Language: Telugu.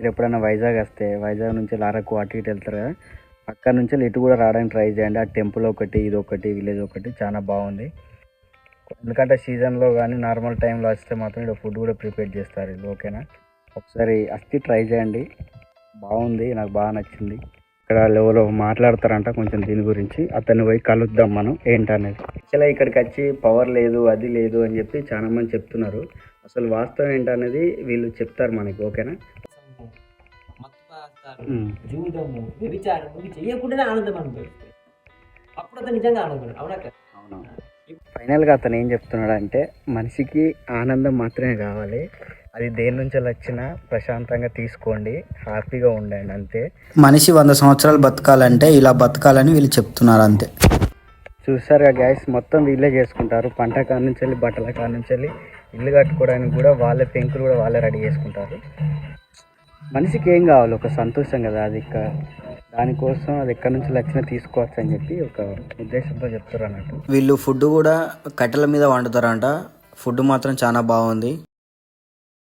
మీరు ఎప్పుడైనా వైజాగ్ వస్తే వైజాగ్ నుంచి అరకు అటు ఇటు వెళ్తారు కదా, అక్కడ నుంచి ఇటు కూడా రావడానికి ట్రై చేయండి. ఆ టెంపుల్ ఒకటి, ఇది ఒకటి, విలేజ్ ఒకటి చాలా బాగుంది. ఎందుకంటే సీజన్లో కానీ నార్మల్ టైంలో వస్తే మాత్రం ఇక్కడ ఫుడ్ కూడా ప్రిపేర్ చేస్తారు ఇది. ఓకేనా, ఒకసారి వచ్చి ట్రై చేయండి, బాగుంది, నాకు బాగా నచ్చింది. ఇక్కడ ఎవరో మాట్లాడతారంట కొంచెం దీని గురించి, అతన్ని పోయి కలుద్దాం మనం ఏంటనేది. యాక్చువల్గా ఇక్కడికి వచ్చి పవర్ లేదు, అది లేదు అని చెప్పి చాలా మంది చెప్తున్నారు. అసలు వాస్తవం ఏంటనేది వీళ్ళు చెప్తారు మనకి. ఓకేనా, జూదము వ్యభిచారం ఇవి చేయకుండానే ఆనందం అనుభవిస్తారు. అప్పుడు అతను నిజంగా ఆనందం. అవునక్క. అవును. ఫైనల్గా అతను ఏం చెప్తున్నాడు అంటే, మనిషికి ఆనందం మాత్రమే కావాలి, అది దేని నుంచి వచ్చినా ప్రశాంతంగా తీసుకోండి, హ్యాపీగా ఉండండి అంతే. మనిషి 100 సంవత్సరాలు బతకాలంటే ఇలా బతకాలని వీళ్ళు చెప్తున్నారు అంతే. చూసారుగా గ్యాస్, మొత్తం వీళ్ళే చేసుకుంటారు. పంట కాడ నుంచి వెళ్ళి బట్టల కాడ నుంచి వెళ్ళి ఇల్లు కట్టుకోవడానికి కూడా వాళ్ళే, పెంకులు కూడా వాళ్ళే రెడీ చేసుకుంటారు. మనిషికి ఏం కావాలి, ఒక సంతోషం కదా, అది దానికోసం అది ఎక్కడి నుంచి వచ్చినా తీసుకోవచ్చు అని చెప్పి ఒక ఉద్దేశంతో చెప్తారు అన్నట్టు. వీళ్ళు ఫుడ్ కూడా కట్టెల మీద వండుతారంట. ఫుడ్ మాత్రం చాలా బాగుంది.